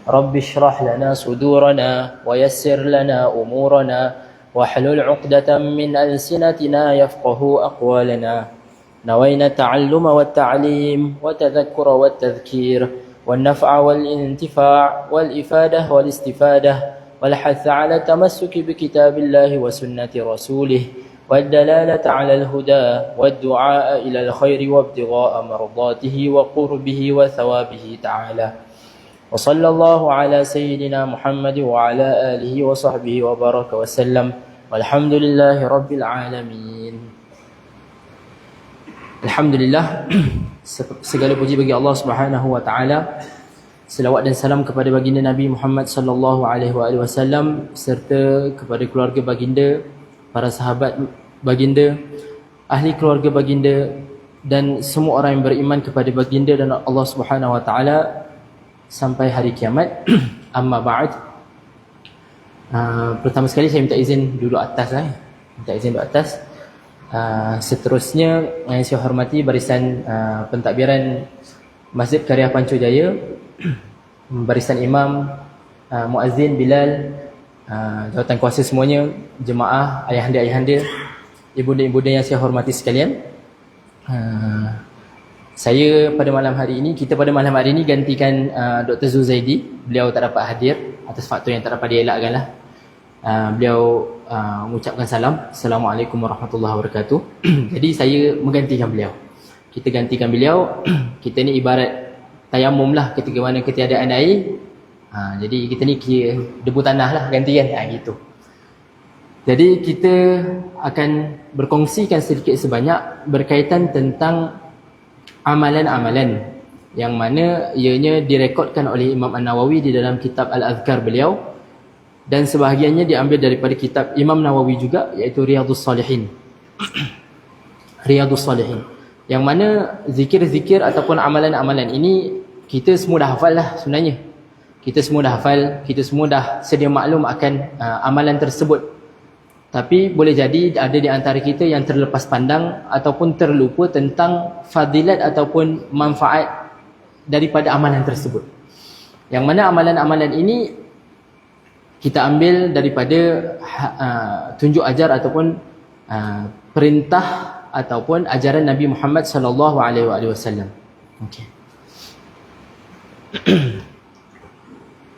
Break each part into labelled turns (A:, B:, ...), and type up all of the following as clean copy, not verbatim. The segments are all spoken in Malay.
A: رب اشرح لنا صدورنا ويسر لنا أمورنا واحلل عقدة من ألسنتنا يفقه أقوالنا. نوينا التعلم والتعليم والتذكر والتذكير والنفع والانتفاع والإفادة والاستفادة والحث على التمسك بكتاب الله وسنة رسوله والدلالة على الهدى والدعاء إلى الخير وابتغاء مرضاته وقربه وثوابه تعالى. وصلى الله على سيدنا محمد وعلى آله وصحبه وبارك وسلم والحمد لله رب العالمين. Alhamdulillah, segala puji bagi Allah Subhanahu wa taala. Selawat dan salam kepada baginda Nabi Muhammad sallallahu alaihi wasallam serta kepada keluarga baginda, para sahabat baginda, ahli keluarga baginda dan semua orang yang beriman kepada baginda dan Allah Subhanahu wa taala sampai hari kiamat. Amma ba'd. Pertama sekali saya minta izin duduk atas Minta izin duduk atas. Seterusnya yang saya hormati barisan pentadbiran Masjid Karya Pancu Jaya, barisan imam, muazzin, Bilal, jawatan kuasa semuanya, jemaah, ayahanda-ayahanda, ibunda-ibunda yang saya hormati sekalian. Kita pada malam hari ini gantikan Dr. Zuzaidi. Beliau tak dapat hadir atas faktor yang tak dapat dielakkan. Beliau mengucapkan salam. Assalamualaikum warahmatullahi wabarakatuh. Jadi saya menggantikan beliau. Kita gantikan beliau. Kita ni ibarat tayamum lah ketika mana ketiadaan air. Jadi kita ni debu tanah lah gantikan. Gitu. Jadi kita akan berkongsikan sedikit sebanyak berkaitan tentang amalan-amalan yang mana ianya direkodkan oleh Imam An-Nawawi di dalam kitab Al-Azkar beliau, dan sebahagiannya diambil daripada kitab Imam Nawawi juga, iaitu Riyadhus Salihin. Riyadhus Salihin, yang mana zikir-zikir ataupun amalan-amalan ini kita semua dah hafal lah sebenarnya. Kita semua dah hafal, kita semua dah sedia maklum akan amalan tersebut. Tapi boleh jadi ada di antara kita yang terlepas pandang ataupun terlupa tentang fadilat ataupun manfaat daripada amalan tersebut. Yang mana amalan-amalan ini kita ambil daripada tunjuk ajar ataupun perintah ataupun ajaran Nabi Muhammad sallallahu alaihi wasallam. Okey.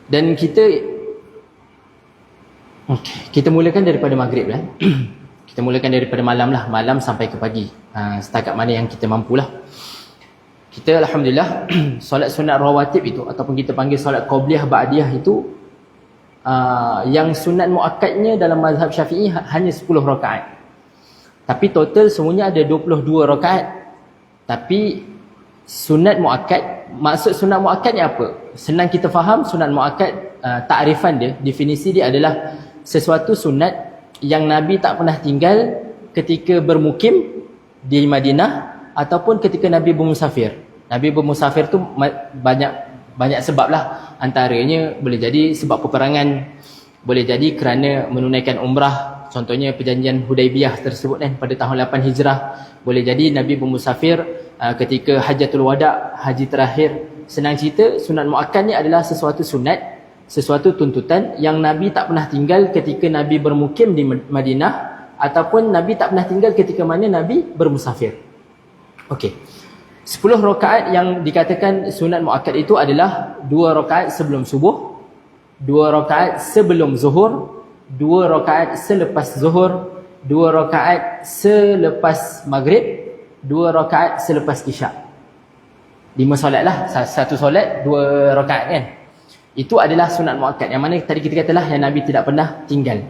A: Dan kita mulakan daripada maghrib lah. Kita mulakan daripada malam lah, malam sampai ke pagi. Setakat mana yang kita mampulah. Kita alhamdulillah solat sunat rawatib itu ataupun kita panggil solat qabliyah ba'diyah itu, yang sunat muakkadnya dalam mazhab Syafi'i hanya 10 rakaat. Tapi total semuanya ada 22 rakaat. Tapi sunat muakkad, maksud sunat muakkad ni apa? Senang kita faham sunat muakkad, takrifan dia, definisi dia adalah sesuatu sunat yang Nabi tak pernah tinggal ketika bermukim di Madinah ataupun ketika Nabi bermusafir. Nabi bermusafir tu banyak sebab lah. Antaranya boleh jadi sebab peperangan, boleh jadi kerana menunaikan umrah, contohnya perjanjian Hudaibiyah tersebut pada tahun 8 Hijrah. Boleh jadi Nabi bermusafir ketika Hajatul Wada', haji terakhir. Senang cerita, sunat muakkad ni adalah sesuatu sunat, sesuatu tuntutan yang Nabi tak pernah tinggal ketika Nabi bermukim di Madinah ataupun Nabi tak pernah tinggal ketika mana Nabi bermusafir. Okey. 10 rakaat yang dikatakan sunat muakkad itu adalah 2 rakaat sebelum subuh, 2 rakaat sebelum zuhur, 2 rakaat selepas zuhur, 2 rakaat selepas maghrib, 2 rakaat selepas isyak. 5 solat lah, satu solat 2 rakaat kan. Itu adalah sunat muakkad, yang mana tadi kita katalah yang Nabi tidak pernah tinggal.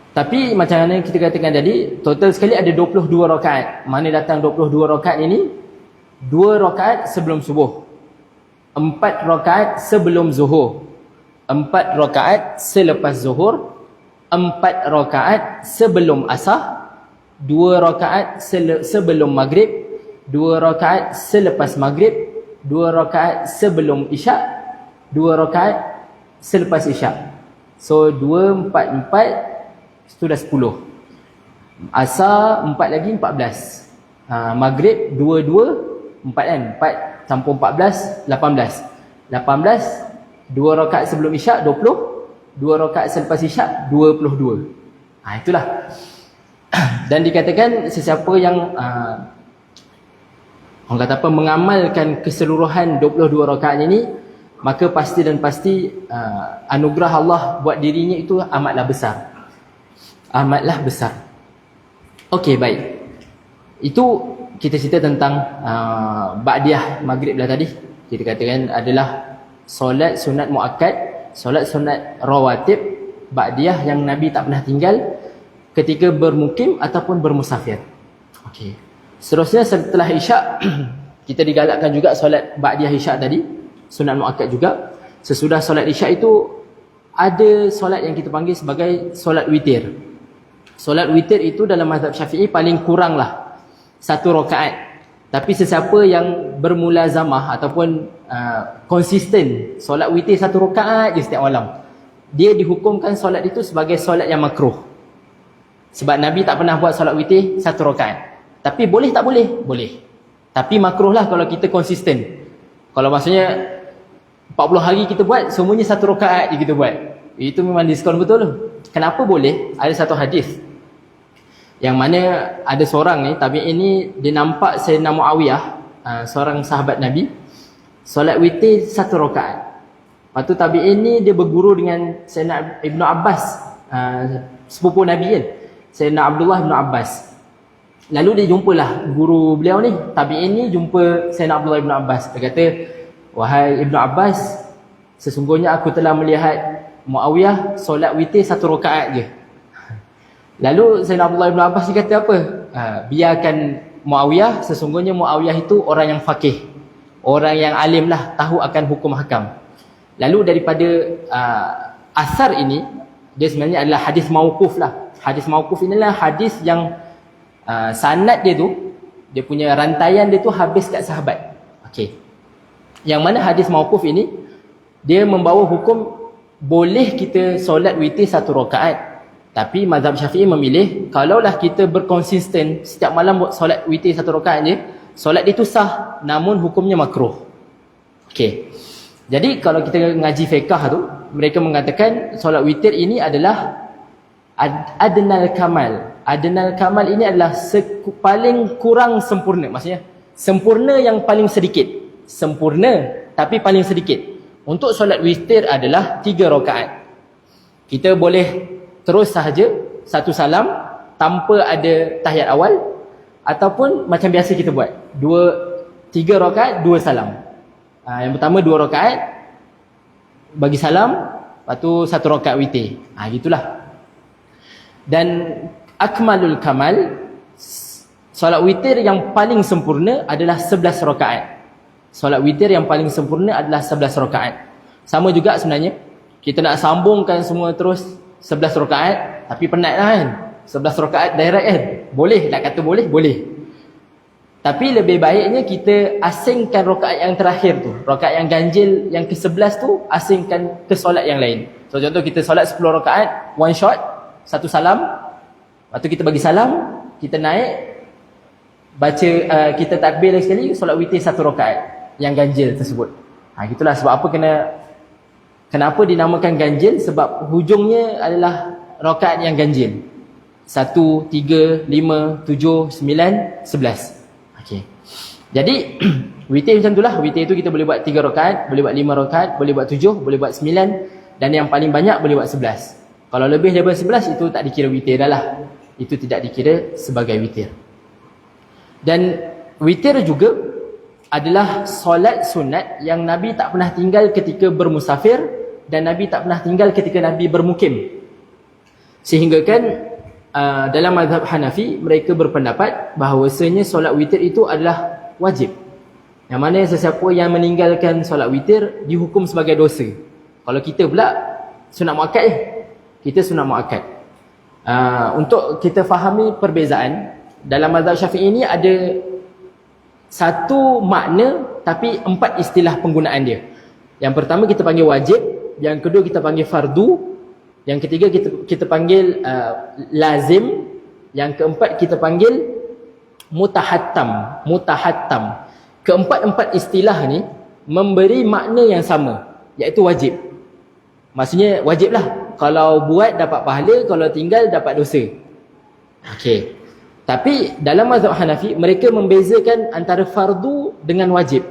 A: Tapi macam mana kita katakan tadi, total sekali ada 22 rakaat. Mana datang 22 rakaat ini? 2 rakaat sebelum subuh, 4 rakaat sebelum zuhur, 4 rakaat selepas zuhur, 4 rakaat sebelum asar, 2 rakaat sebelum maghrib, 2 rakaat selepas maghrib, 2 rakaat sebelum isyak, 2 rakaat selepas isyak. So 2, 4, 4 itu dah 10. Asar 4 lagi 14. Maghrib 2, 2, 4 kan, 4 campur 14, 18. 18, 2 rakaat sebelum isyak 20, 2 rakaat selepas isyak 22. Itulah. Dan dikatakan sesiapa yang orang kata apa, mengamalkan keseluruhan 22 rakaat ini, maka pasti dan pasti anugerah Allah buat dirinya itu amatlah besar. Amatlah besar. Okey, baik. Itu kita cerita tentang ba'diyah maghrib lah tadi. Kita katakan adalah solat sunat muakkad, solat sunat rawatib ba'diyah yang Nabi tak pernah tinggal ketika bermukim ataupun bermusafir. Okey. Seterusnya setelah isyak kita digalakkan juga solat ba'diyah isyak tadi, sunat muakkad juga. Sesudah solat isyak itu ada solat yang kita panggil sebagai solat witir. Solat witir itu dalam mazhab Syafi'i paling kuranglah 1 rakaat. Tapi sesiapa yang bermulazamah ataupun konsisten solat witir 1 rakaat je setiap malam, dia dihukumkan solat itu sebagai solat yang makruh. Sebab Nabi tak pernah buat solat witir 1 rakaat. Tapi boleh tak boleh? Boleh. Tapi makruh lah kalau kita konsisten. Kalau maksudnya 40 hari kita buat, semuanya 1 rakaat je kita buat, itu memang diskon betul tu. Kenapa boleh? Ada satu hadis yang mana ada seorang ni, tabi'in ni, dia nampak Sayyidina Muawiyah, seorang sahabat Nabi, solat witir 1 rakaat. Lepas tu tabi'in ni dia berguru dengan Sayyidina Ibnu Abbas, sepupu Nabi kan, Sayyidina Abdullah Ibnu Abbas. Lalu dia jumpalah guru beliau ni, tabi'in ni jumpa Sayyidina Abdullah Ibnu Abbas. Dia kata, "Wahai Ibnu Abbas, sesungguhnya aku telah melihat Muawiyah solat witir 1 rakaat je." Lalu Sayyidina Abdullah Ibn Abbas dia kata apa? Biarkan Muawiyah, sesungguhnya Muawiyah itu orang yang faqih, orang yang alim lah, tahu akan hukum hakam. Lalu daripada asar ini, dia sebenarnya adalah hadis mauquf lah. Hadis mauquf inilah hadis yang sanad dia tu, dia punya rantaian dia tu habis kat sahabat. Okey. Yang mana hadis mauquf ini, dia membawa hukum boleh kita solat witir 1 rakaat. Tapi mazhab Syafi'i memilih, kalaulah kita berkonsisten setiap malam buat solat witir 1 rakaat je, solat dia tu sah, namun hukumnya makruh. Okey. Jadi kalau kita ngaji fiqh tu, mereka mengatakan solat witir ini adalah adnal kamal. Adnal kamal ini adalah paling kurang sempurna. Maksudnya sempurna yang paling sedikit. Sempurna tapi paling sedikit. Untuk solat witir adalah 3 rakaat. Kita boleh terus sahaja 1 salam tanpa ada tahiyat awal, ataupun macam biasa kita buat 3 rakaat 2 salam. Yang pertama 2 rakaat bagi salam, lepas tu 1 rakaat witir. Gitulah. Dan akmalul kamal, solat witir yang paling sempurna adalah 11 rakaat. Solat witir yang paling sempurna adalah 11 rakaat. Sama juga sebenarnya, kita nak sambungkan semua terus 11 rakaat, tapi penat lah kan. 11 rakaat direct kan. Boleh, nak kata boleh, boleh. Tapi lebih baiknya kita asingkan rakaat yang terakhir tu, rakaat yang ganjil yang ke-11 tu, asingkan ke solat yang lain. So contoh kita solat 10 rakaat, one shot, 1 salam, lepas tu kita bagi salam, kita naik, baca, kita takbir lagi sekali, solat witir 1 rakaat yang ganjil tersebut. Gitulah sebab apa kenapa dinamakan ganjil, sebab hujungnya adalah rakaat yang ganjil. 1, 3, 5, 7, 9, 11. Okey. Jadi witir macam itulah. Witir itu kita boleh buat 3 rakaat, boleh buat 5 rakaat, boleh buat 7, boleh buat 9, dan yang paling banyak boleh buat 11. Kalau lebih daripada 11 itu tak dikira witir dah lah. Itu tidak dikira sebagai witir. Dan witir juga adalah solat sunat yang Nabi tak pernah tinggal ketika bermusafir, dan Nabi tak pernah tinggal ketika Nabi bermukim. Sehingga kan dalam mazhab Hanafi, mereka berpendapat bahawasanya solat witir itu adalah wajib. Yang mana sesiapa yang meninggalkan solat witir dihukum sebagai dosa. Kalau kita pula sunat muakkad kita sunat muakkad. Untuk kita fahami perbezaan, dalam mazhab Syafi'i ini ada satu makna tapi 4 istilah penggunaan dia. Yang pertama kita panggil wajib, yang kedua kita panggil fardu, yang ketiga kita panggil lazim, yang keempat kita panggil mutahattam. Keempat-empat istilah ni memberi makna yang sama, iaitu wajib. Maksudnya wajib lah. Kalau buat dapat pahala, kalau tinggal dapat dosa. Okey. Tapi dalam mazhab Hanafi, mereka membezakan antara fardu dengan wajib.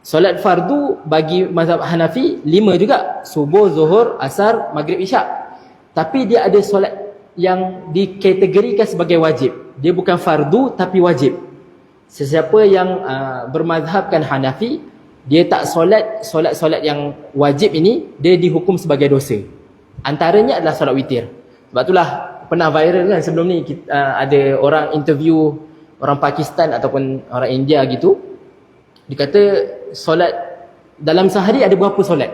A: Solat fardu bagi mazhab Hanafi 5 juga. Subuh, zuhur, asar, maghrib, isyak. Tapi dia ada solat yang dikategorikan sebagai wajib. Dia bukan fardu tapi wajib. Sesiapa yang bermazhabkan Hanafi, dia tak solat yang wajib ini, dia dihukum sebagai dosa. Antaranya adalah solat witir. Sebab itulah pernah viral kan sebelum ni, ada orang interview orang Pakistan ataupun orang India gitu. Dia kata solat dalam sehari ada berapa solat?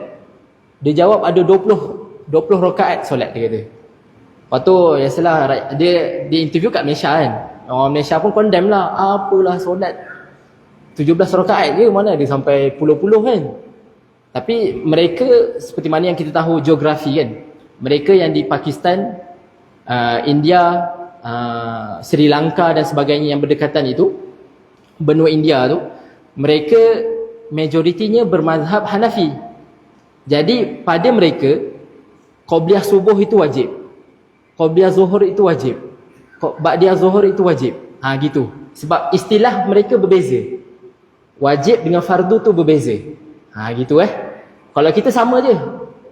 A: Dia jawab ada 20 rakaat solat, dia kata. Lepas tu ya salah, dia interview kat Malaysia kan. Orang Malaysia pun condemn lah, apalah solat 17 rakaat je, mana dia sampai puluh-puluh kan. Tapi mereka seperti mana yang kita tahu geografi kan, mereka yang di Pakistan, India, Sri Lanka dan sebagainya yang berdekatan itu, benua India tu, mereka majoritinya bermazhab Hanafi. Jadi pada mereka qabliyah subuh itu wajib, qabliyah zuhur itu wajib, ba'diyah zuhur itu wajib. Gitu. Sebab istilah mereka berbeza. Wajib dengan fardu tu berbeza. Gitu Kalau kita sama je.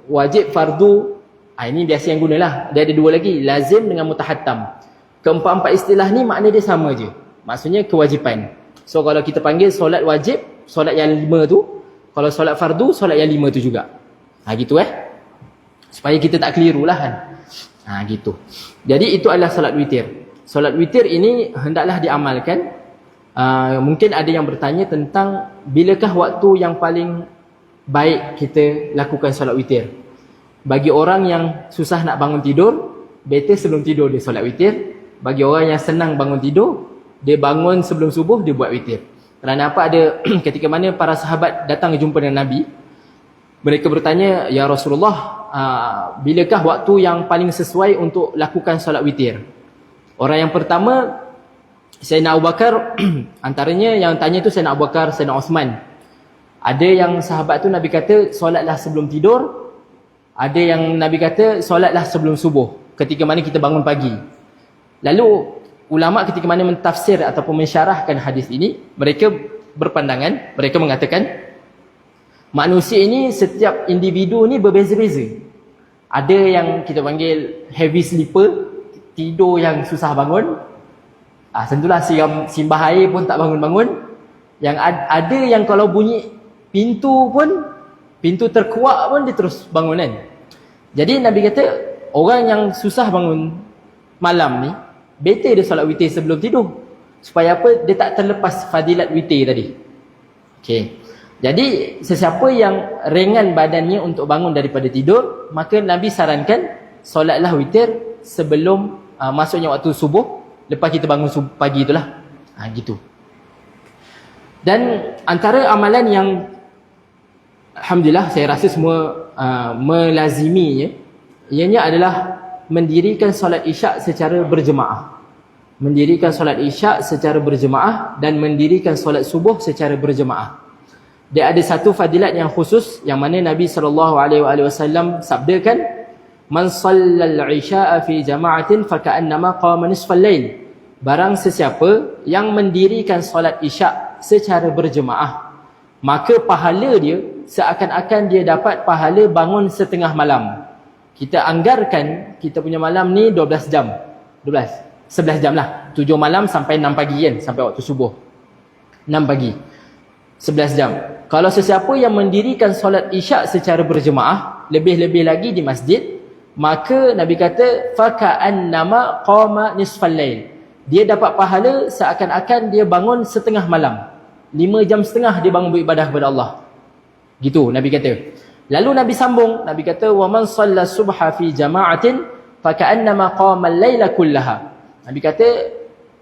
A: Wajib, fardu, ini biasa yang gunalah. Dia ada dua lagi, lazim dengan mutahattam. Keempat-empat istilah ni makna dia sama je. Maksudnya kewajipan. So kalau kita panggil solat wajib, solat yang 5 tu. Kalau solat fardu, solat yang 5 tu juga. Gitu supaya kita tak keliru lah kan. Gitu. Jadi itu adalah solat witir. Solat witir ini hendaklah diamalkan. Mungkin ada yang bertanya tentang bilakah waktu yang paling baik kita lakukan solat witir. Bagi orang yang susah nak bangun tidur, better sebelum tidur dia solat witir. Bagi orang yang senang bangun tidur, dia bangun sebelum subuh, dia buat witir. Kerana apa? Ada ketika mana para sahabat datang jumpa dengan Nabi, mereka bertanya, ya Rasulullah, bilakah waktu yang paling sesuai untuk lakukan solat witir? Orang yang pertama, Sayyidina Abu Bakar, antaranya yang tanya tu Sayyidina Abu Bakar, Sayyidina Osman. Ada yang sahabat tu Nabi kata solatlah sebelum tidur. Ada yang Nabi kata solatlah sebelum subuh, ketika mana kita bangun pagi. Lalu ulama ketika mana mentafsir ataupun mensyarahkan hadis ini, mereka berpandangan, mereka mengatakan manusia ini, setiap individu ni berbeza-beza. Ada yang kita panggil heavy sleeper, tidur yang susah bangun. Tentulah simbah air pun tak bangun-bangun. Yang ada yang kalau bunyi pintu pun, pintu terkuak pun dia terus bangun kan. Jadi Nabi kata orang yang susah bangun malam ni, better dia solat witir sebelum tidur. Supaya apa? Dia tak terlepas fadilat witir tadi. Jadi sesiapa yang ringan badannya untuk bangun daripada tidur, maka Nabi sarankan solatlah witir sebelum masuknya waktu subuh. Lepas kita bangun pagi itulah. Gitu. Dan antara amalan yang alhamdulillah saya rasa semua melaziminya, ianya adalah mendirikan solat isyak secara berjemaah. Mendirikan solat isyak secara berjemaah dan mendirikan solat subuh secara berjemaah. Dia ada satu fadilat yang khusus yang mana Nabi SAW sabdakan, man sallal isya'a fi jama'atin faka'annama qama nisfal lail. Barang sesiapa yang mendirikan solat isyak secara berjemaah, maka pahala dia seakan-akan dia dapat pahala bangun setengah malam. Kita anggarkan kita punya malam ni 12 jam. 11 jam lah. 7 malam sampai 6 pagi kan, sampai waktu subuh. 6 pagi. 11 jam. Kalau sesiapa yang mendirikan solat isyak secara berjemaah, lebih-lebih lagi di masjid, maka Nabi kata faka'annama qama nisfal lail. Dia dapat pahala seakan-akan dia bangun setengah malam. 5 jam setengah dia bangun beribadah kepada Allah. Gitu Nabi kata. Lalu Nabi sambung, Nabi kata wa man shalla subha fi jama'atin faka'annama qama al-laila kullaha. Nabi kata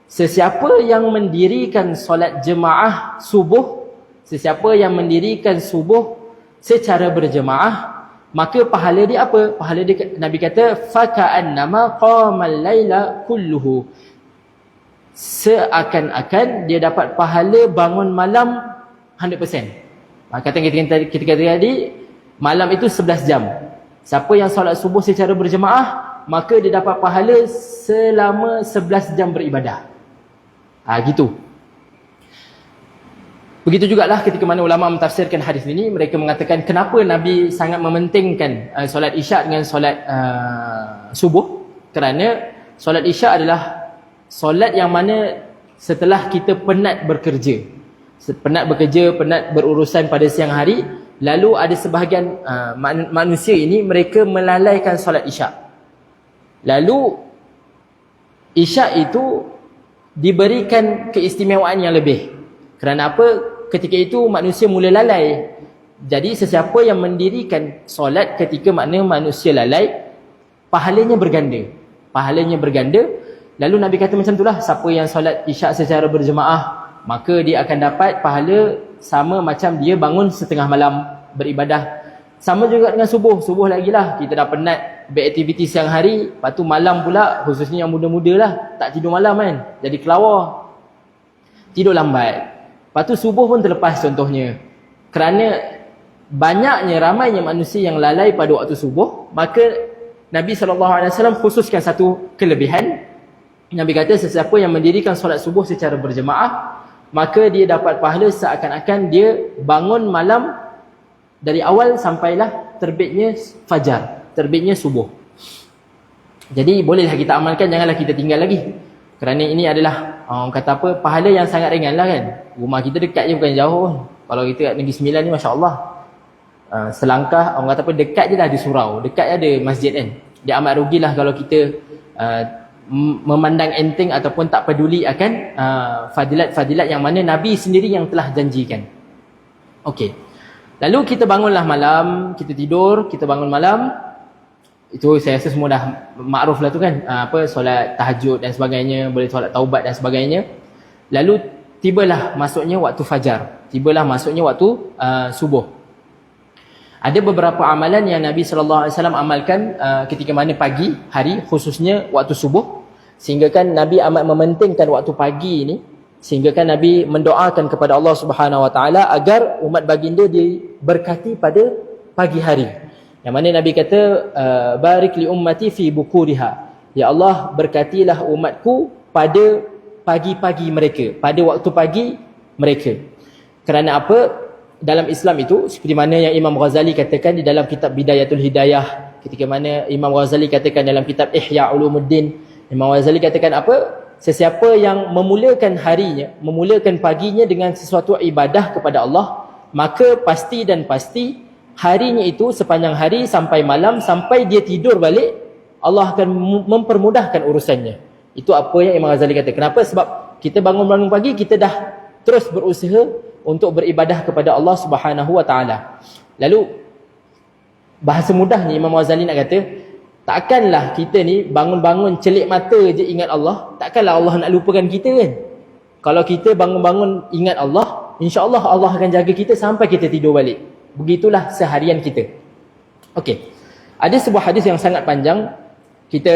A: sesiapa yang mendirikan solat jemaah subuh, sesiapa yang mendirikan subuh secara berjemaah, maka pahala dia apa? Pahala dia, Nabi kata faka'annama qamal laila kulluhu. Seakan-akan dia dapat pahala bangun malam 100%. Kata kita kata tadi, malam itu 11 jam. Siapa yang solat subuh secara berjemaah, maka dia dapat pahala selama 11 jam beribadah. Gitu. Begitu jugalah ketika mana ulama mentafsirkan hadis ini, mereka mengatakan kenapa Nabi sangat mementingkan solat isyak dengan solat subuh. Kerana solat isyak adalah solat yang mana setelah kita penat bekerja, penat berurusan pada siang hari, lalu ada sebahagian manusia ini mereka melalaikan solat isyak. Lalu isyak itu diberikan keistimewaan yang lebih. Kerana apa? Ketika itu manusia mula lalai. Jadi sesiapa yang mendirikan solat ketika manusia lalai, pahalanya berganda. Pahalanya berganda. Lalu Nabi kata macam itulah, siapa yang solat isyak secara berjemaah, maka dia akan dapat pahala sama macam dia bangun setengah malam beribadah. Sama juga dengan subuh. Subuh lagi lah, kita dah penat beraktiviti siang hari, lepas tu malam pula, khususnya yang muda-muda lah, tak tidur malam kan, jadi kelawar, tidur lambat. Lepas tu subuh pun terlepas contohnya. Kerana ramainya manusia yang lalai pada waktu subuh, maka Nabi SAW khususkan satu kelebihan. Nabi kata sesiapa yang mendirikan solat subuh secara berjemaah, maka dia dapat pahala seakan-akan dia bangun malam dari awal sampailah terbitnya fajar, terbitnya subuh. Jadi bolehlah kita amalkan, janganlah kita tinggal lagi. Kerana ini adalah orang kata apa, pahala yang sangat ringan lah kan. Rumah kita dekat je, bukan jauh. Kalau kita kat Negeri Sembilan ni, Masya Allah, selangkah, orang kata apa, dekat je dah ada surau, dekat je ada masjid kan. Dia amat rugilah kalau kita memandang enteng ataupun tak peduli akan fadilat-fadilat yang mana Nabi sendiri yang telah janjikan. Okey. Lalu kita bangunlah malam, kita tidur, kita bangun malam. Itu saya rasa semua dah makruf lah tu kan, solat tahajud dan sebagainya, boleh solat taubat dan sebagainya. Lalu tibalah masuknya waktu fajar, tibalah masuknya waktu subuh. Ada beberapa amalan yang Nabi SAW amalkan ketika mana pagi hari, khususnya waktu subuh, sehingga kan Nabi amat mementingkan waktu pagi ini, sehingga kan Nabi mendoakan kepada Allah Subhanahu Wa Taala agar umat baginda diberkati pada pagi hari. Yang mana Nabi kata, barik li ummati fi bukuriha. Ya Allah, berkatilah umatku pada pagi-pagi mereka, pada waktu pagi mereka. Kerana apa? Dalam Islam itu, seperti mana yang Imam Ghazali katakan di dalam kitab Bidayatul Hidayah, ketika mana Imam Ghazali katakan dalam kitab Ihya Ulumuddin, Imam Ghazali katakan apa? Sesiapa yang memulakan harinya, memulakan paginya dengan sesuatu ibadah kepada Allah, maka pasti dan pasti harinya itu sepanjang hari sampai malam, sampai dia tidur balik, Allah akan mempermudahkan urusannya. Itu apa yang Imam Ghazali kata. Kenapa? Sebab kita bangun-bangun pagi, kita dah terus berusaha untuk beribadah kepada Allah Subhanahu Wa Taala. Lalu bahasa mudahnya Imam Ghazali nak kata, takkanlah kita ni bangun-bangun celik mata je ingat Allah, takkanlah Allah nak lupakan kita kan. Kalau kita bangun-bangun ingat Allah, insya-Allah Allah akan jaga kita sampai kita tidur balik. Begitulah seharian kita. Okey. Ada sebuah hadis yang sangat panjang. Kita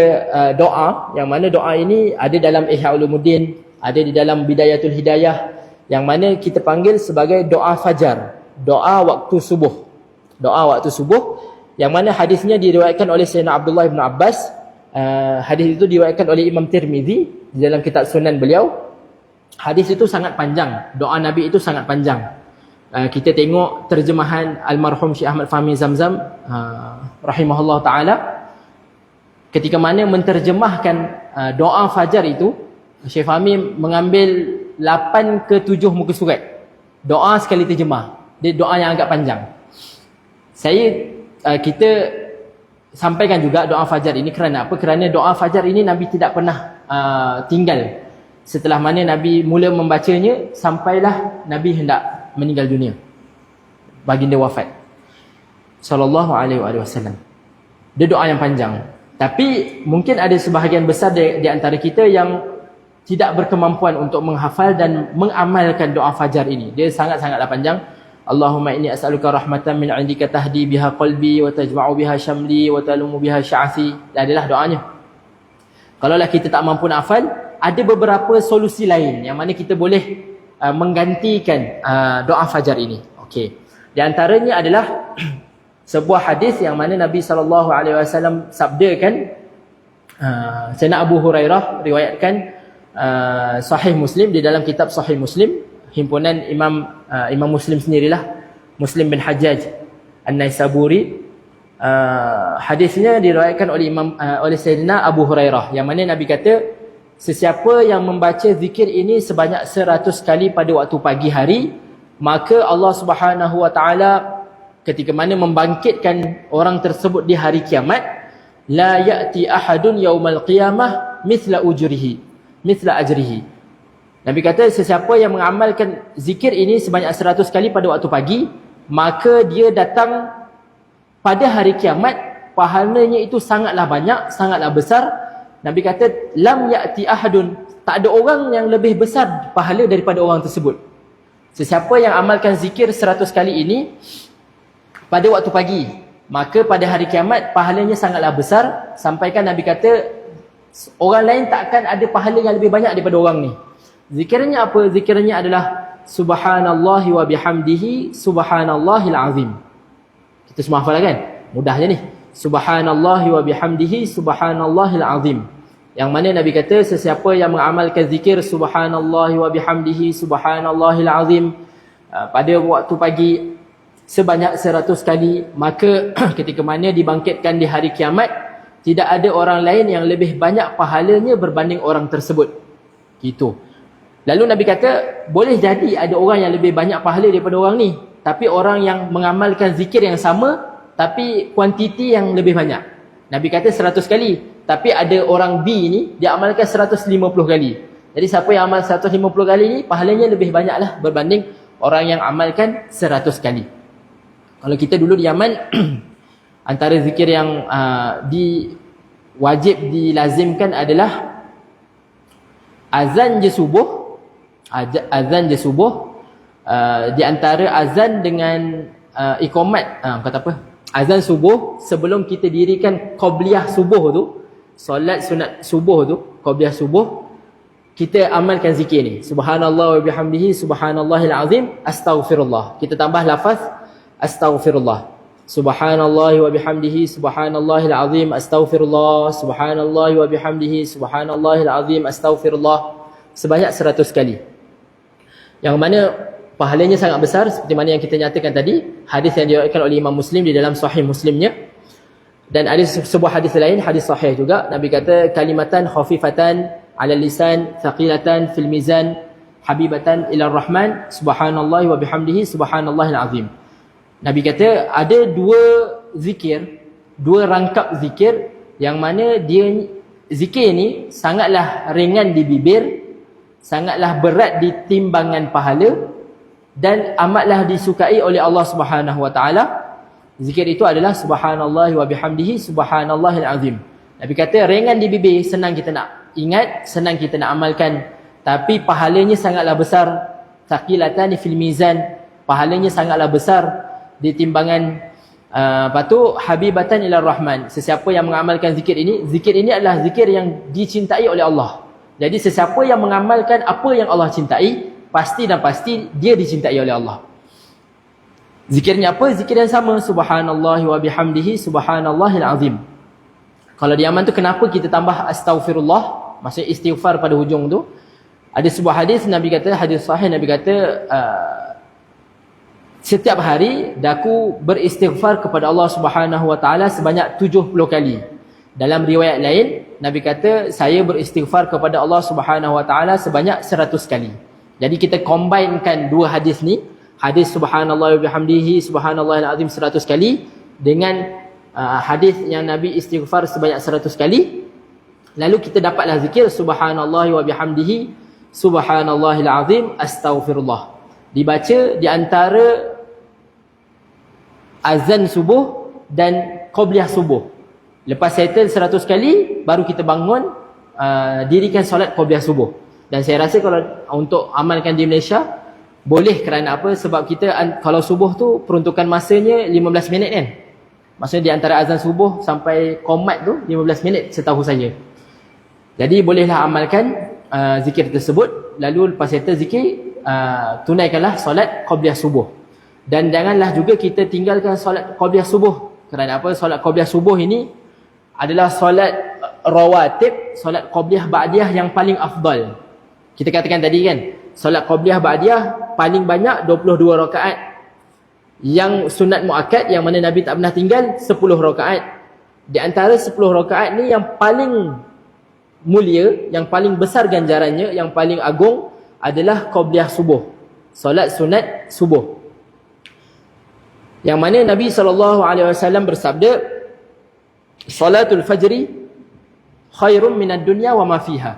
A: doa, yang mana doa ini ada dalam Ihya Ulumuddin, ada di dalam Bidayatul Hidayah, yang mana kita panggil sebagai doa fajar, doa waktu subuh. Doa waktu subuh, yang mana hadisnya diriwayatkan oleh Sayyidina Abdullah bin Abbas. Hadis itu diriwayatkan oleh Imam Tirmizi di dalam kitab Sunan beliau. Hadis itu sangat panjang, doa Nabi itu sangat panjang. Kita tengok terjemahan almarhum Syekh Ahmad Fahmi Zamzam rahimahullah ta'ala, ketika mana menterjemahkan doa fajar itu, Syekh Fahmi mengambil 8 ke 7 muka surat doa sekali terjemah. Dia doa yang agak panjang. Kita sampaikan juga doa fajar ini kerana apa? Kerana doa fajar ini Nabi tidak pernah tinggal. Setelah mana Nabi mula membacanya, sampailah Nabi hendak meninggal dunia, baginda wafat sallallahu alaihi wasallam. Dia doa yang panjang. Tapi mungkin ada sebahagian besar di antara kita yang tidak berkemampuan untuk menghafal dan mengamalkan doa fajar ini. Dia sangat-sangatlah panjang. Allahumma inni as'aluka rahmatan min 'indika tahdi biha qalbi wa tajma'u biha syamli wa talumu biha sya'thi. Adalah doanya. Kalaulah kita tak mampu nak hafal, ada beberapa solusi lain yang mana kita boleh menggantikan doa fajar ini. Okey. Di antaranya adalah sebuah hadis yang mana Nabi SAW sabdakan, Sayyidina Abu Hurairah riwayatkan, Sahih Muslim, di dalam kitab Sahih Muslim, himpunan Imam Muslim sendirilah, Muslim bin Hajjaj An-Naisaburi. Hadisnya diriwayatkan oleh Sayyidina Abu Hurairah, yang mana Nabi kata, sesiapa yang membaca zikir ini sebanyak 100 kali pada waktu pagi hari, maka Allah Subhanahu wa taala ketika mana membangkitkan orang tersebut di hari kiamat, la ya'ti ahadun yaumal qiyamah mithla ajrihi. Nabi kata, sesiapa yang mengamalkan zikir ini sebanyak 100 kali pada waktu pagi, maka dia datang pada hari kiamat, pahalanya itu sangatlah banyak, sangatlah besar. Nabi kata, lam ya'ti ahadun, tak ada orang yang lebih besar pahala daripada orang tersebut. Sesiapa yang amalkan zikir 100 kali ini pada waktu pagi, maka pada hari kiamat pahalanya sangatlah besar, sampaikan Nabi kata orang lain tak akan ada pahala yang lebih banyak daripada orang ni. Zikirnya apa? Zikirnya adalah subhanallahi wa bihamdihi subhanallahil azim. Kita semua hafal kan? Mudah je ni. Subhanallahi wa bihamdihi subhanallahil azim. Yang mana Nabi kata, sesiapa yang mengamalkan zikir subhanallahi wa bihamdihi subhanallahil azim pada waktu pagi sebanyak 100 kali, maka ketika mana dibangkitkan di hari kiamat, tidak ada orang lain yang lebih banyak pahalanya berbanding orang tersebut. Gitu. Lalu Nabi kata, boleh jadi ada orang yang lebih banyak pahala daripada orang ni, tapi orang yang mengamalkan zikir yang sama, tapi kuantiti yang lebih banyak. Nabi kata 100 kali, tapi ada orang B ni, dia amalkan 150 kali. Jadi siapa yang amal 150 kali ni, pahalanya lebih banyaklah berbanding orang yang amalkan 100 kali. Kalau kita dulu di Yaman, antara zikir yang wajib dilazimkan adalah azan je subuh. Azan je subuh, di antara azan dengan iqamat, kata apa? Azan subuh sebelum kita dirikan qabliyah subuh tu, solat sunat subuh tu, qabliyah subuh, kita amalkan zikir ni. Subhanallah wa bihamdihi subhanallahil azim astaghfirullah. Kita tambah lafaz astaghfirullah. Subhanallah wa bihamdihi subhanallahil azim astaghfirullah. Subhanallah wa bihamdihi subhanallahil azim astaghfirullah. Sebanyak 100 kali. Yang mana pahalanya sangat besar, seperti mana yang kita nyatakan tadi, hadis yang diriwayatkan oleh Imam Muslim di dalam Sahih Muslimnya. Dan ada sebuah hadis lain, hadis sahih juga, Nabi kata, kalimatan khafifatan 'ala lisan, thaqilatan fil mizan, habibatan ila rahman, subhanallah wa bihamdihi subhanallahil azim. Nabi kata ada dua zikir, dua rangkap zikir yang mana dia zikir ni sangatlah ringan di bibir, sangatlah berat di timbangan pahala, dan amatlah disukai oleh Allah Subhanahu wa taala. Zikir itu adalah subhanallah wa bihamdihi subhanallahil azim. Nabi kata ringan di bibir, senang kita nak ingat, senang kita nak amalkan, tapi pahalanya sangatlah besar. Thaqilatan fil mizan, pahalanya sangatlah besar di timbangan. Lepas tu habibatan ila rahman, sesiapa yang mengamalkan zikir ini adalah zikir yang dicintai oleh Allah. Jadi sesiapa yang mengamalkan apa yang Allah cintai, pasti dan pasti dia dicintai oleh Allah. Zikirnya apa? Zikir yang sama, subhanallah wa bihamdihi subhanallahil azim. Kalau di Yaman tu kenapa kita tambah astaghfirullah, maksudnya istighfar pada hujung tu? Ada sebuah hadis Nabi kata, hadis sahih, Nabi kata setiap hari daku beristighfar kepada Allah Subhanahu wa taala sebanyak 70 kali. Dalam riwayat lain Nabi kata saya beristighfar kepada Allah Subhanahu wa taala sebanyak 100 kali. Jadi kita combinekan dua hadis ni, hadis subhanallah wa bihamdihi subhanallahil azim 100 kali dengan hadis yang Nabi istighfar sebanyak 100 kali. Lalu kita dapatlah zikir subhanallah wa bihamdihi subhanallahil azim astaghfirullah. Dibaca di antara azan subuh dan qabliyah subuh. Lepas settle 100 kali, baru kita bangun, dirikan solat qabliyah subuh. Dan saya rasa kalau untuk amalkan di Malaysia, boleh, kerana apa? Sebab kita, kalau subuh tu peruntukan masanya 15 minit kan? Maksudnya di antara azan subuh sampai qomat tu 15 minit setahu saya. Jadi bolehlah amalkan zikir tersebut. Lalu lepas settle zikir, tunaikanlah solat qabliyah subuh. Dan janganlah juga kita tinggalkan solat qabliyah subuh. Kerana apa? Solat qabliyah subuh ini adalah solat rawatib, solat qabliyah ba'diyah yang paling afdal. Kita katakan tadi kan, solat qabliyah ba'diyah paling banyak 22 rakaat. Yang sunat muakkad yang mana Nabi tak pernah tinggal 10 rakaat. Di antara 10 rakaat ni yang paling mulia, yang paling besar ganjarannya, yang paling agung adalah qabliyah subuh. Solat sunat subuh. Yang mana Nabi SAW bersabda, salatul fajri khairum minad dunya wa ma fiha.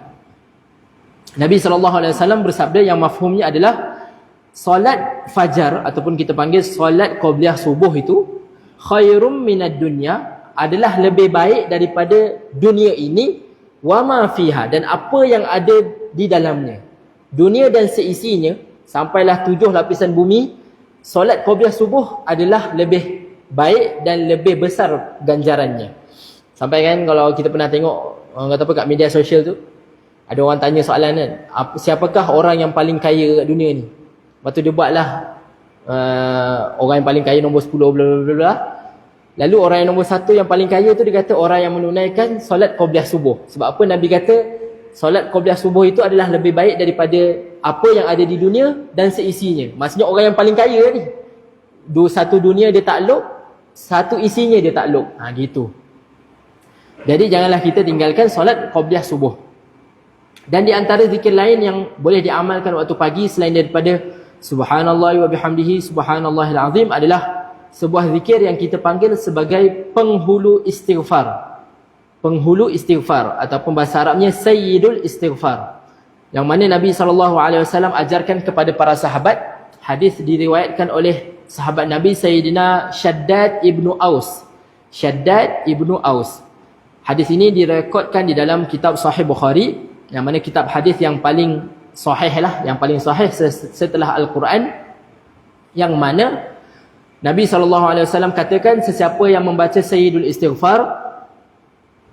A: Nabi SAW bersabda yang mafhumnya adalah solat fajar ataupun kita panggil solat qabliyah subuh itu khairum minad dunya, adalah lebih baik daripada dunia ini, wa ma fiha, dan apa yang ada di dalamnya. Dunia dan seisinya, sampailah 7 lapisan bumi, solat qabliyah subuh adalah lebih baik dan lebih besar ganjarannya. Sampai kan kalau kita pernah tengok orang kata apa kat media sosial tu, ada orang tanya soalan kan, siapakah orang yang paling kaya kat dunia ni? Lepas tu dia buatlah orang yang paling kaya nombor 10 bla bla bla bla. Lalu orang yang nombor 1 yang paling kaya tu dia kata orang yang menunaikan solat qabliyah subuh. Sebab apa Nabi kata solat qabliyah subuh itu adalah lebih baik daripada apa yang ada di dunia dan seisinya. Maksudnya orang yang paling kaya ni, satu dunia dia takluk, satu isinya dia takluk. Gitu. Jadi janganlah kita tinggalkan solat qabliyah subuh. Dan di antara zikir lain yang boleh diamalkan waktu pagi selain daripada subhanallah wa bihamdihi subhanallahil azim adalah sebuah zikir yang kita panggil sebagai penghulu istighfar. Penghulu istighfar ataupun bahasa Arabnya sayyidul istighfar. Yang mana Nabi SAW ajarkan kepada para sahabat. Hadis diriwayatkan oleh sahabat Nabi Sayyidina Shaddad ibnu Aus. Shaddad ibnu Aus. Hadis ini direkodkan di dalam kitab Sahih Bukhari, yang mana kitab hadis yang paling sahih lah, yang paling sahih setelah Al-Quran, yang mana Nabi SAW katakan sesiapa yang membaca sayyidul istighfar,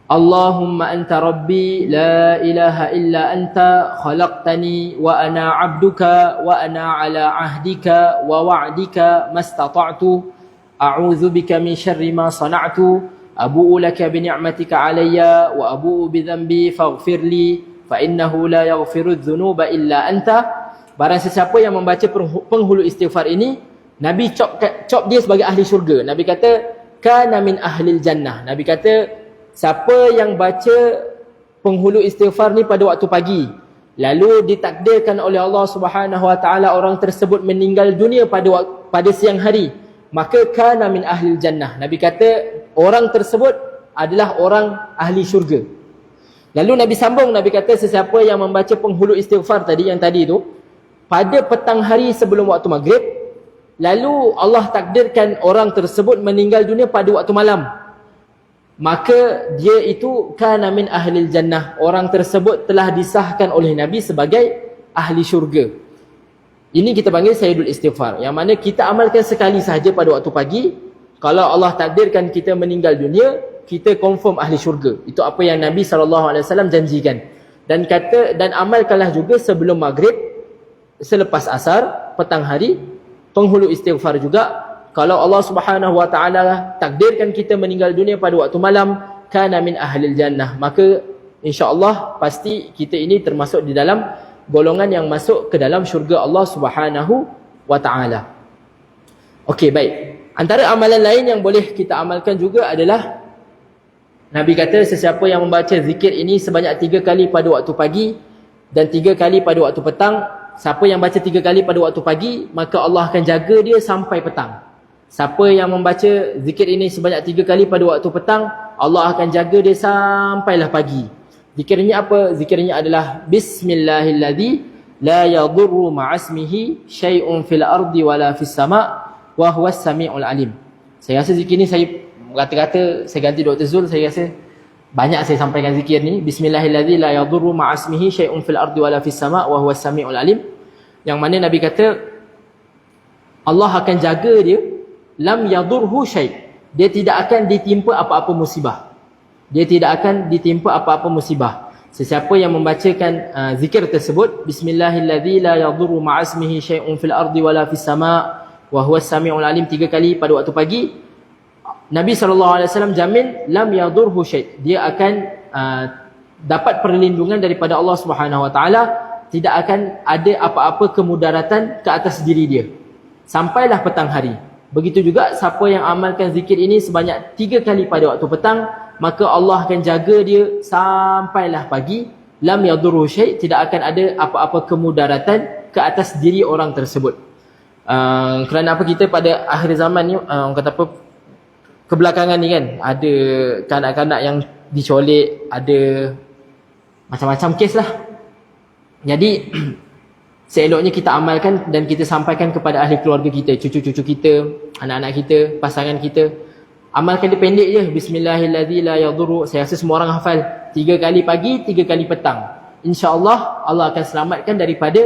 A: Allahumma anta rabbi la ilaha illa anta khalaqtani wa ana abduka wa ana ala ahdika wa wa'dika mastata'tu a'udzu bika min syarri ma sana'tu abu'u laka bi ni'matika alayya wa abu'u bi dhanbi faghfirli fa innahu la yaghfiru dzunuba illa anta. Barang sesiapa yang membaca penghulu istighfar ini, Nabi cop dia sebagai ahli syurga. Nabi kata kana min ahlil jannah. Nabi kata siapa yang baca penghulu istighfar ni pada waktu pagi, lalu ditakdirkan oleh Allah Subhanahu wa taala orang tersebut meninggal dunia pada siang hari, maka kana min ahlil jannah. Nabi kata orang tersebut adalah orang ahli syurga. Lalu Nabi sambung, Nabi kata sesiapa yang membaca penghulu istighfar tadi, yang tadi tu, pada petang hari sebelum waktu maghrib, lalu Allah takdirkan orang tersebut meninggal dunia pada waktu malam, maka dia itu kana min ahlil jannah. Orang tersebut telah disahkan oleh Nabi sebagai ahli syurga. Ini kita panggil sayyidul istighfar, yang mana kita amalkan sekali sahaja pada waktu pagi. Kalau Allah takdirkan kita meninggal dunia, kita confirm ahli syurga. Itu apa yang Nabi SAW janjikan. Dan amalkanlah juga sebelum maghrib, selepas asar, petang hari, penghulu istighfar juga. Kalau Allah Subhanahu wa taala takdirkan kita meninggal dunia pada waktu malam, kana min ahlil jannah, maka insya-Allah pasti kita ini termasuk di dalam golongan yang masuk ke dalam syurga Allah Subhanahu wa taala. Okey, baik. Antara amalan lain yang boleh kita amalkan juga adalah Nabi kata sesiapa yang membaca zikir ini sebanyak 3 kali pada waktu pagi dan 3 kali pada waktu petang. Siapa yang baca 3 kali pada waktu pagi, maka Allah akan jaga dia sampai petang. Siapa yang membaca zikir ini sebanyak 3 kali pada waktu petang, Allah akan jaga dia sampailah pagi. Zikirnya apa? Zikirnya adalah Bismillahilladzi la yadurru ma'asmihi syai'un fil ardi wala fis sama' wa huwas sami'ul alim. Saya rasa zikir ni saya rata-rata saya ganti Dr. Zul, saya rasa banyak saya sampaikan zikir ni. Bismillahilladzi la yadurru ma'asmihi syai'un fil ardi wala fis sama' wa huwas sami'ul alim. Yang mana Nabi kata Allah akan jaga dia, lam yadurhu syai'. Dia tidak akan ditimpa apa-apa musibah. Dia tidak akan ditimpa apa-apa musibah. Sesiapa yang membacakan zikir tersebut, Bismillahilladzi la yadurru ma'asmihi syai'un fil ardi wala fis sama' wa huwas samiul alim 3 kali pada waktu pagi, Nabi SAW jamin lam yadurhu syai', dia akan dapat perlindungan daripada Allah Subhanahu Wa Taala, tidak akan ada apa-apa kemudaratan ke atas diri dia sampailah petang hari. Begitu juga siapa yang amalkan zikir ini sebanyak 3 kali pada waktu petang, maka Allah akan jaga dia sampailah pagi. Lam yadurru syai', tidak akan ada apa-apa kemudaratan ke atas diri orang tersebut. Kerana apa, kita pada akhir zaman ni, orang kata apa, kebelakangan ni kan, ada kanak-kanak yang dicolek, ada macam-macam kes lah. Jadi seeloknya kita amalkan dan kita sampaikan kepada ahli keluarga kita, cucu-cucu kita, anak-anak kita, pasangan kita. Amalkan dia pendek je, bismillahirrahmanirrahim la yadurru. Saya rasa semua orang hafal, 3 kali pagi, 3 kali petang. InsyaAllah Allah akan selamatkan daripada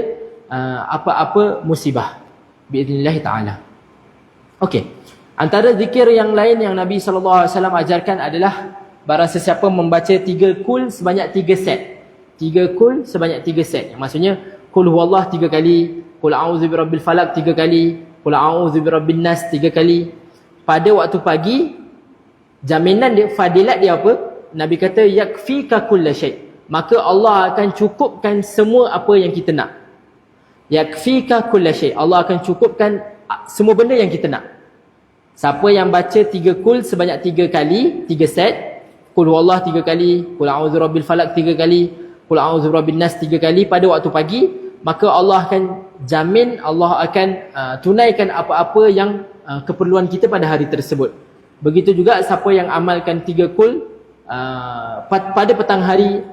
A: apa-apa musibah biiznillah ta'ala. Okey, antara zikir yang lain yang Nabi SAW ajarkan adalah barang sesiapa membaca 3 kul sebanyak 3 set. 3 kul sebanyak 3 set, maksudnya Qul huwallah 3 kali, Qul a'udzu birabbil falaq 3 kali, Qul a'udzu birabbin nas 3 kali. Pada waktu pagi, jaminan dia, fadilat dia apa? Nabi kata yakfika kulla syai', maka Allah akan cukupkan semua apa yang kita nak. Yakfika kulla syai', Allah akan cukupkan semua benda yang kita nak. Siapa yang baca 3 kul sebanyak 3 kali, 3 set, Qul huwallah 3 kali, Qul a'udzu birabbil falaq 3 kali, Qul a'udzu birabbin nas 3 kali pada waktu pagi, maka Allah akan jamin, Allah akan tunaikan apa-apa yang keperluan kita pada hari tersebut. Begitu juga siapa yang amalkan 3 kul pada petang hari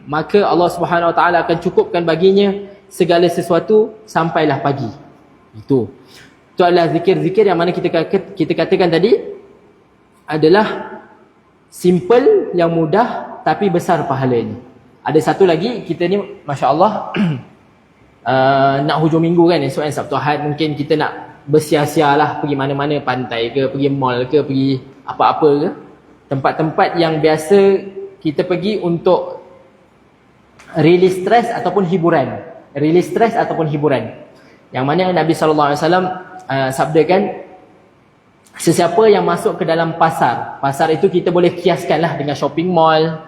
A: maka Allah Subhanahu Wa Taala akan cukupkan baginya segala sesuatu sampailah pagi. Itu adalah zikir-zikir yang mana kita katakan tadi adalah simple, yang mudah tapi besar pahalanya. Ada satu lagi, kita ni masya-Allah nak hujung minggu kan, esok Sabtu Ahad, mungkin kita nak bersia-sia lah, pergi mana-mana, pantai ke, pergi mall ke, pergi apa-apa ke, tempat-tempat yang biasa kita pergi untuk release stres ataupun hiburan. Release stres ataupun hiburan, yang mana Nabi SAW sabdakan, sesiapa yang masuk ke dalam pasar, pasar itu kita boleh kiaskan lah dengan shopping mall,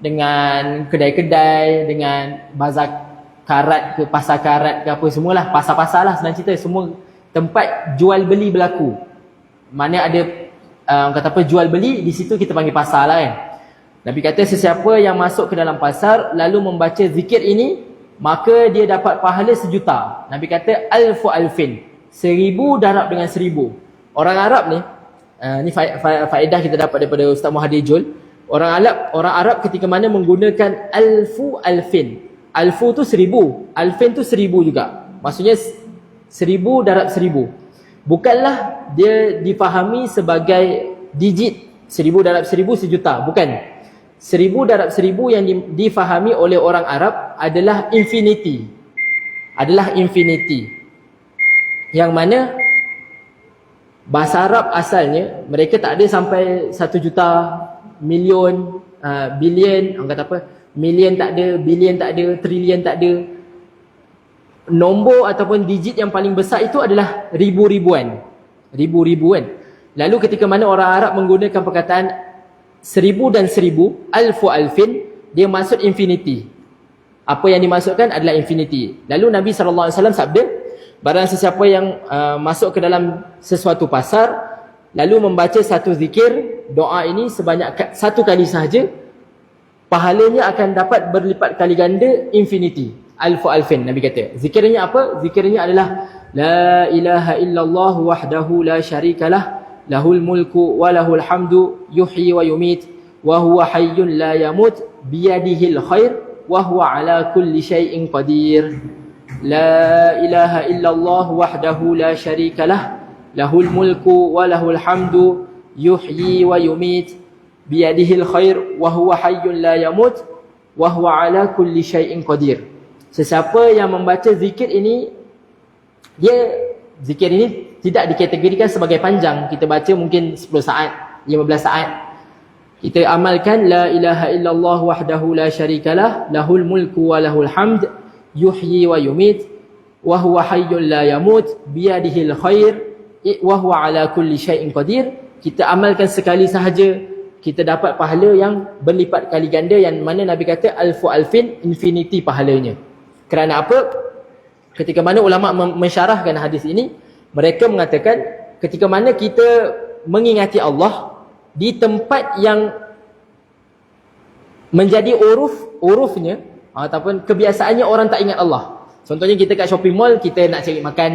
A: dengan kedai-kedai, dengan bazar karat ke, pasar karat ke, apa semualah, pasar-pasar lah senang cerita, semua tempat jual beli berlaku. Mana ada kata apa, jual beli, di situ kita panggil pasar lah kan. Nabi kata sesiapa yang masuk ke dalam pasar lalu membaca zikir ini, maka dia dapat pahala 1,000,000. Nabi kata alfu alfin, 1,000 darab dengan 1,000. Orang Arab ni, ni faedah kita dapat daripada Ustaz Muhadir Jul. Orang Arab ketika mana menggunakan alfu alfin. Alfu tu 1,000, alfin tu 1,000 juga. Maksudnya 1,000 darab 1,000. Bukanlah dia difahami sebagai digit 1,000 darab 1,000 1,000,000, bukan. 1,000 darab 1,000 yang difahami oleh orang Arab adalah infinity. Adalah infinity. Yang mana bahasa Arab asalnya mereka tak ada sampai 1,000,000, million, billion, orang kata apa, million tak ada, billion tak ada, trillion tak ada. Nombor ataupun digit yang paling besar itu adalah ribu-ribuan. Ribu-ribuan. Lalu ketika mana orang Arab menggunakan perkataan 1,000 dan 1,000, alfu alfin, dia maksud infinity. Apa yang dimaksudkan adalah infinity. Lalu Nabi SAW sabda, barang sesiapa yang masuk ke dalam sesuatu pasar lalu membaca satu zikir, doa ini sebanyak 1 kali sahaja, pahalanya akan dapat berlipat kali ganda infinity, alfu alfin. Nabi kata zikirnya apa? Zikirnya adalah la ilaha illallah wahdahu la syarikalah, lahul mulku wa lahul hamdu, yuhyi wa yumit, wa huwa hayyun la yamut, biyadihil khair, wa huwa ala kulli syai'in qadir. La ilaha illallah wahdahu la syarikalah, lahul mulku wa lahul hamdu, yuhyi wa yumit, biyadihil khair, wa huwa hayyun la yamut, wa huwa ala kulli syai'in qadir. Sesiapa yang membaca zikir ini, zikir ini tidak dikategorikan sebagai panjang. Kita baca mungkin 10 saat, 15 saat. Kita amalkan la ilaha illallah wahdahu la syarikalah, lahul mulku wa lahul hamd, yuhyi wa yumit, wa huwa hayyun la yamut, biyadihil khair, wa huwa ala kulli syai'in qadir, kita amalkan sekali sahaja, kita dapat pahala yang berlipat kali ganda, yang mana Nabi kata alfu alfin, infinity pahalanya. Kerana apa? Ketika mana ulama mensyarahkan hadis ini, mereka mengatakan ketika mana kita mengingati Allah di tempat yang menjadi urufnya ataupun kebiasaannya orang tak ingat Allah. Contohnya kita kat shopping mall, kita nak cari makan,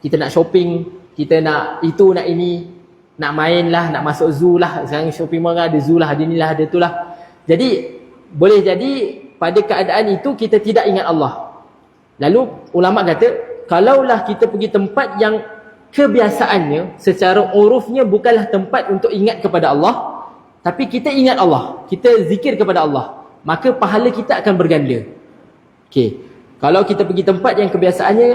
A: kita nak shopping, kita nak itu, nak ini, nak main lah, nak masuk zoo lah. Sekarang shopping mall kan ada zoo lah, ada ni lah, ada tu lah. Jadi boleh jadi pada keadaan itu kita tidak ingat Allah. Lalu ulama kata, kalaulah kita pergi tempat yang kebiasaannya secara urufnya bukanlah tempat untuk ingat kepada Allah, tapi kita ingat Allah, kita zikir kepada Allah, maka pahala kita akan berganda. Okey. Kalau kita pergi tempat yang kebiasaannya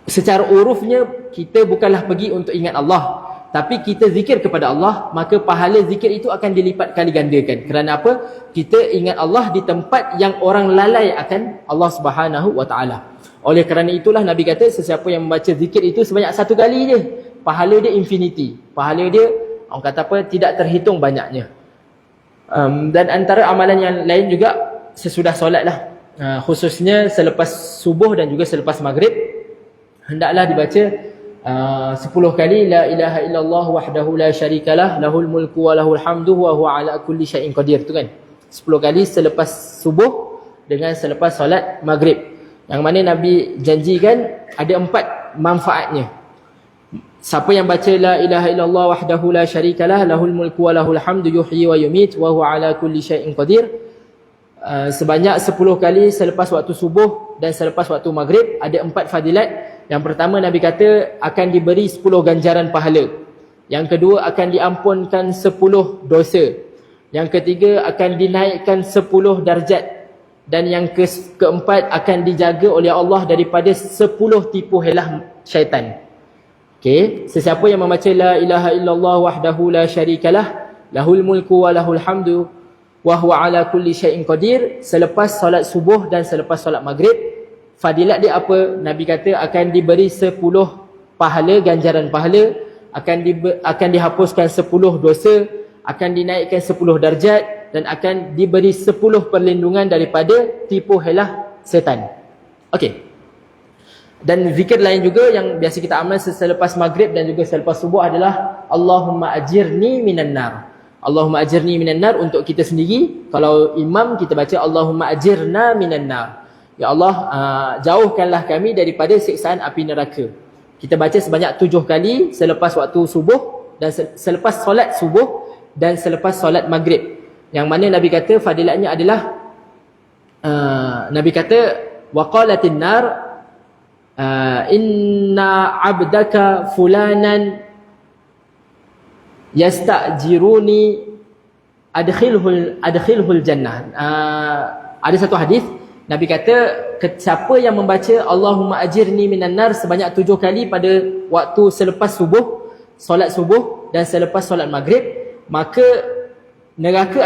A: secara urufnya kita bukanlah pergi untuk ingat Allah, tapi kita zikir kepada Allah, maka pahala zikir itu akan dilipat kali gandakan. Kerana apa? Kita ingat Allah di tempat yang orang lalai akan Allah Subhanahu wa taala. Oleh kerana itulah Nabi kata sesiapa yang membaca zikir itu sebanyak satu kali je, pahala dia infinity. Pahala dia orang kata apa? Tidak terhitung banyaknya. Dan antara amalan yang lain juga sesudah solat lah. Khususnya selepas subuh dan juga selepas maghrib, hendaklah dibaca 10 kali la ilaha illallah wahdahu la syarikalah lahul mulku wa lahul hamdu wa huwa ala kulli syai'in qadir, tu kan 10 kali selepas subuh dengan selepas solat maghrib, yang mana Nabi janjikan ada 4 manfaatnya. Siapa yang baca la ilaha illallah wahdahu la syarikalah lahul mulku wa lahul hamdu yuhyi wa yumit wa huwa ala kulli syai'in qadir sebanyak 10 kali selepas waktu subuh dan selepas waktu maghrib, ada 4 fadilat. Yang pertama, Nabi kata akan diberi 10 ganjaran pahala. Yang kedua, akan diampunkan 10 dosa. Yang ketiga, akan dinaikkan 10 darjat. Dan yang keempat, akan dijaga oleh Allah daripada 10 tipu helah syaitan. Okey, sesiapa yang membaca la ilaha illallah wahdahu la syarikalah lahul mulku wa lahul hamdu wa huwa ala kulli syai'in qadir selepas solat subuh dan selepas solat maghrib, fadilat dia apa? Nabi kata akan diberi 10 pahala, ganjaran pahala, akan dihapuskan 10 dosa, akan dinaikkan 10 darjat, dan akan diberi 10 perlindungan daripada tipu helah setan. Okey. Dan zikir lain juga yang biasa kita amal selepas maghrib dan juga selepas subuh adalah Allahumma ajirni minan nar. Allahumma ajirni minan nar untuk kita sendiri. Kalau imam, kita baca Allahumma ajirna minan nar. Ya Allah, jauhkanlah kami daripada siksaan api neraka. Kita baca sebanyak 7 kali selepas waktu subuh dan selepas solat subuh dan selepas solat maghrib. Yang mana Nabi kata fadilatnya adalah Nabi kata waqalatin nar inna abdaka fulanan yasta'jiruni adkhilhul jannah. Ada satu hadis Nabi kata siapa yang membaca Allahumma ajirni minan nar sebanyak 7 kali pada waktu selepas subuh, solat subuh dan selepas solat maghrib, maka neraka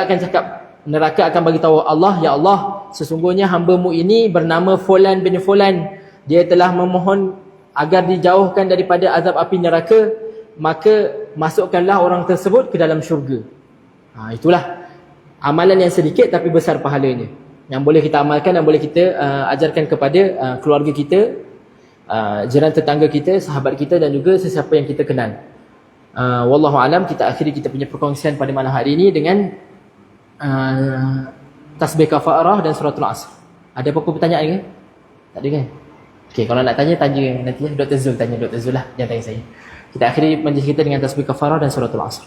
A: akan bagi tahu Allah, ya Allah, sesungguhnya hamba-Mu ini bernama Fulan bin Fulan, dia telah memohon agar dijauhkan daripada azab api neraka, maka masukkanlah orang tersebut ke dalam syurga. Itulah amalan yang sedikit tapi besar pahalanya, yang boleh kita amalkan dan boleh kita ajarkan kepada keluarga kita, jiran tetangga kita, sahabat kita dan juga sesiapa yang kita kenal. Wallahu alam. Kita akhiri kita punya perkongsian pada malam hari ini dengan tasbih kafarah dan suratul asr. Ada apa-apa pertanyaan ke? Tak ada kan? Okey, kalau nak tanya nanti Dr. Zul tanya Dr. Zul lah, jangan tanya saya. Kita akhiri majlis kita dengan tasbih kafarah dan suratul asr.